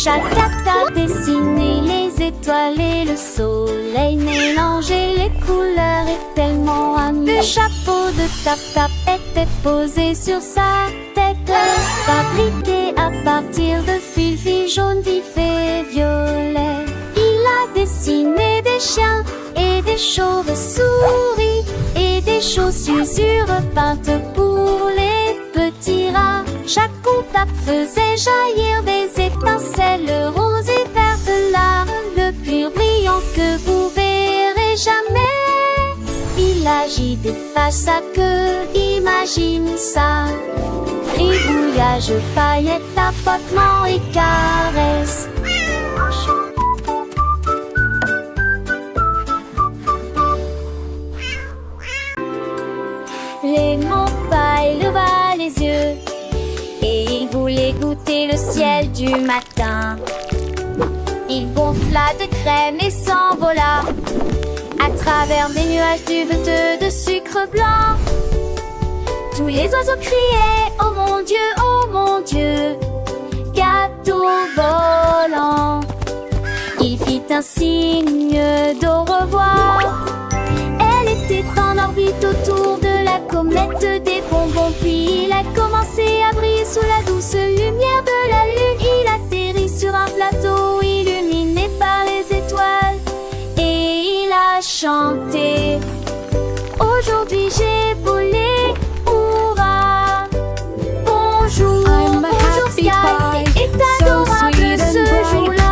chaque a dessiné les étoiles et le soleil. Mélanger les couleurs est tellement amusant. Le chapeau de Tap-Tap était posé sur sa tête, fabriqué à partir de fil jaune, vif et violet. Il a dessiné des chiens et des chauves-souris et des chaussures peintes pour les petits rats. Chaque coup Tap faisait jaillir des étincelles roses et vertes, là, le pur brillant que vous verrez jamais. Il agit des faces à queue, imagine ça. Gribouillage, paillettes, tapotement et caresses. Lémon Paille leva les yeux et il voulait goûter le ciel du matin. Il gonfla de crème et s'envola à travers des nuages duveteux de sucre blanc. Tous les oiseaux criaient « Oh mon Dieu, oh mon Dieu !» Gâteau volant. Il fit un signe d'au revoir. Elle était en orbite autour de la comète des bonbons. Puis il a commencé à briller sous la douce lumière de la lune. Il atterrit sur un plateau illuminé par les étoiles et il a chanté. Aujourd'hui j'ai volé, hurrah. Bonjour, bonjour Sky, est adorable ce jour-là.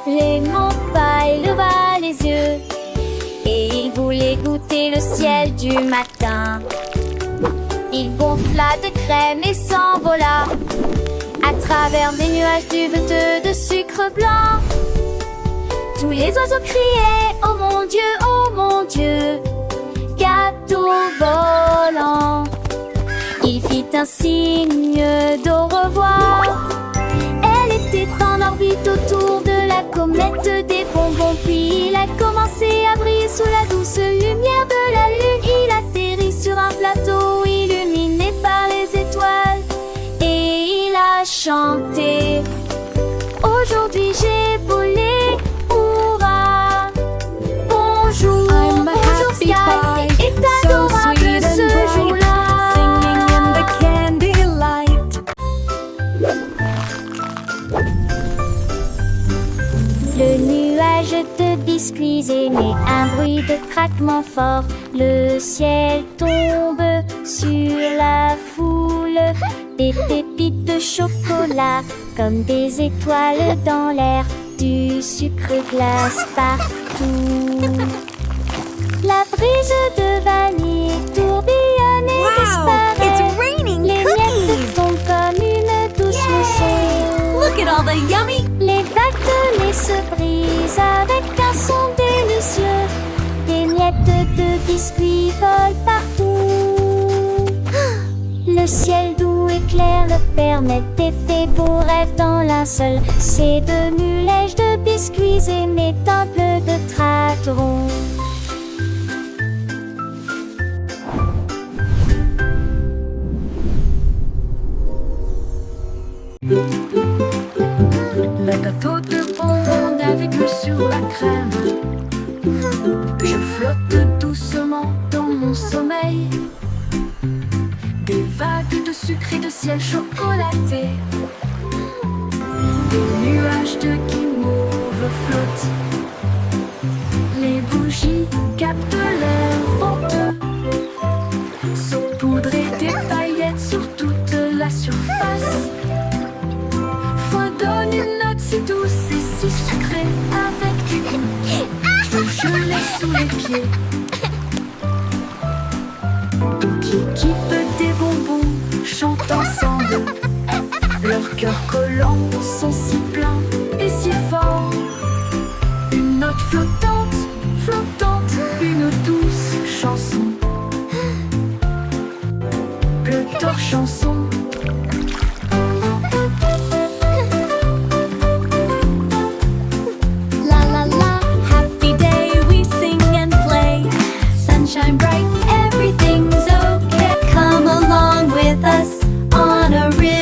Lémon Paille leva les yeux et il voulait goûter le ciel du matin. Il gonfla de crème et s'envola à travers des nuages duveteux de sucre blanc. Tous les oiseaux criaient « Oh mon Dieu, oh mon Dieu !» Gâteau volant. Il fit un signe d'au revoir. Elle était en orbite autour de la comète des bonbons. Puis il a commencé à briller sous la douce lumière de la lune. Il atterrit sur un plateau illuminé par les étoiles et il a chanté. Aujourd'hui j'ai volé, hurrah. Bonjour, bonjour Sky, est adorable ce jour-là. Le nuage de biscuits émet un bruit de craquement fort. Le ciel tombe sur la foule. Des pépites de chocolat comme des étoiles dans l'air. Du sucre glace partout. La brise de vanille tourbillonne et disparaît. Les miettes font comme une douce mousson. Look at all the yummy. Les vagues de lait se brisent avec un son délicieux. Des miettes de biscuits volent partout. Le ciel doux et clair le permet d'effets beaux rêves dans linceul. C'est de mulèges de biscuits émettent un bleu de tratron. Le gâteau de bonbons navigue sur la crème. Je flotte doucement dans mon sommeil. Des vagues de sucre et de ciel chocolaté. Des nuages de guimauve flottent. Les bougies captent l'air venteux. Saupoudrées des paillettes sur toute la surface. Donne une note si douce et si sucrée avec du gelé sous les pieds. Tout qui quitte des bonbons chantent ensemble. Leurs cœurs collants sont si pleins et si forts. Une note flottante, flottante, une douce chanson. Bleu d'or chanson. Shine bright, everything's okay. Come along with us on a river.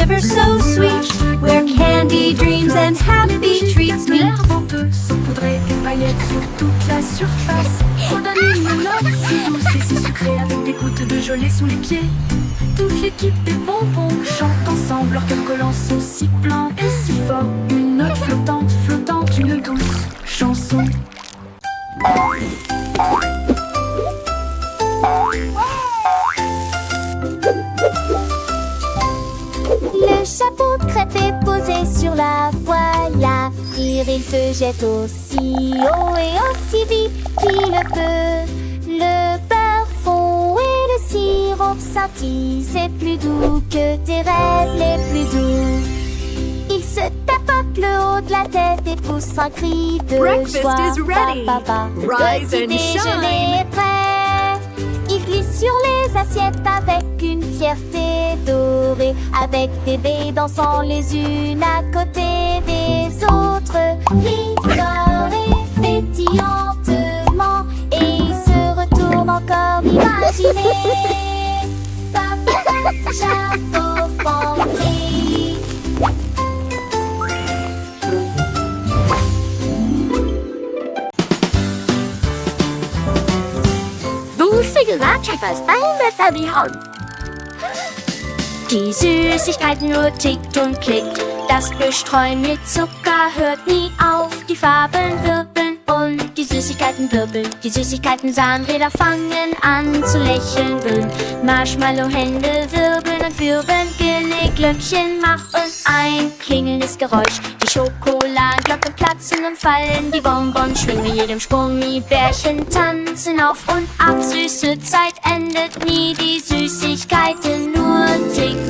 surface. On donne une note si douce et si sucrée, avec des gouttes de gelée sous les pieds. Toute l'équipe des bonbons chante ensemble, leurs cœurs collants sont si pleins et si forts. Une note flottante, flottante, une douce chanson. Le chapeau de crêpe est posé sur la poêle à frire. Il se jette aussi haut et aussi vite qu'il le peut. Le beurre fond et le sirop scintille. C'est plus doux que tes rêves les plus doux. Il se tapote le haut de la tête et pousse un cri de Breakfast joie. is ready. Papa, Rise petit and déjeuner est prêt. Il glisse sur les assiettes avec une fierté dorée, avec des baies dansant les unes à côté des autres. Rigole et pétillantement, et il se retourne encore imaginer. Papa, chapeau pandé. Du Süßigkeiten mit die Hand. Die Süßigkeitenuhr tickt und klickt. Das Bestreuen mit Zucker hört nie auf. Die Farben wirbeln und die Süßigkeiten wirbeln. Die Süßigkeiten-Zahnräder fangen an zu lächeln. Marshmallow-Hände wirbeln und wirbeln. Glöckchen machen ein klingelndes Geräusch. Die Schokoladenglocken platzen und fallen. Die Bonbons schwingen mit jedem Sprung. Die Bärchen tanzen auf und ab. Süße Zeit endet nie. Die Süßigkeiten nur tickt.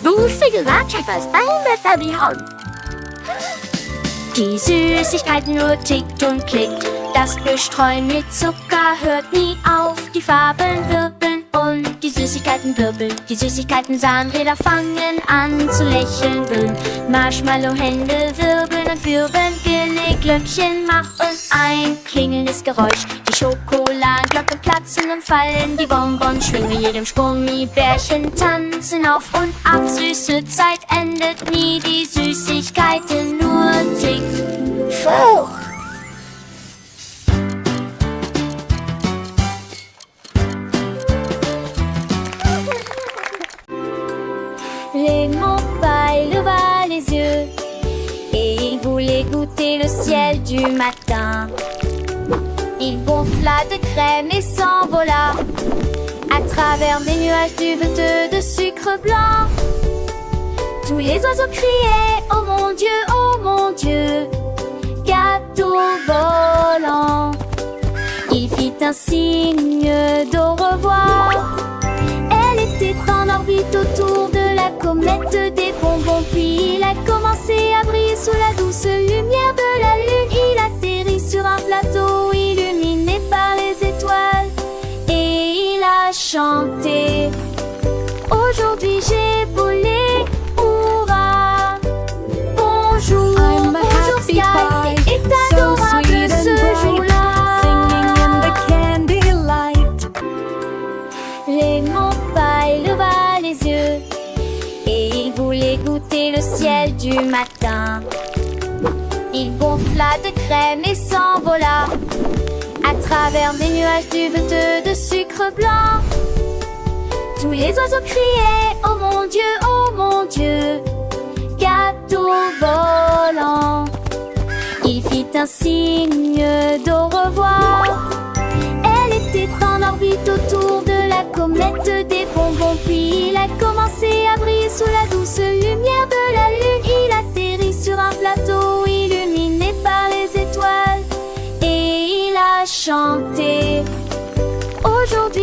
Du Süßigkeiten mit die Hand. Die Süßigkeitenuhr tickt und klickt. Das Bestreuen mit Zucker hört nie auf. Die Farben wirbeln und die Süßigkeiten wirbeln. Die Süßigkeiten-Zahnräder fangen an zu lächeln. Marshmallow-Hände wirbeln und wirbeln. Glöckchen machen ein klingelndes Geräusch. Die Schokoladenglocken platzen und fallen. Die Bonbons schwingen mit jedem Sprung. Die Bärchen tanzen auf und ab. Süße Zeit endet nie. Die Süßigkeiten nur tickt. Raymond Paille leva les yeux et il voulait goûter le ciel du matin. Il gonfla de crème et s'envola à travers des nuages duveteux de sucre blanc. Tous les oiseaux criaient: oh mon Dieu, gâteau volant. Il fit un signe d'au revoir. Elle était en orbite autour de la comète des bonbons. Puis il a commencé à briller sous la douce lumière de la lune. Il atterrit sur un plateau illuminé par les étoiles. Et il a chanté: aujourd'hui j'ai volé, hurrah. Bonjour, I'm a bonjour happy Sky, pie, et so adorable sweet and ce bright, jour-là. singing in the candy light. Raymond Paille leva les yeux et il voulait goûter le ciel du matin. Il gonfla de crème et s'envola à travers des nuages duveteux de sucre blanc. Tous les oiseaux criaient: oh mon Dieu, gâteau volant. Il fit un signe d'au revoir. Elle était en orbite autour de la comète des bonbons. Puis il a commencé à briller sous la douce lumière de la lune. Il atterrit sur un plateau illuminé par les étoiles. Et il a chanté: aujourd'hui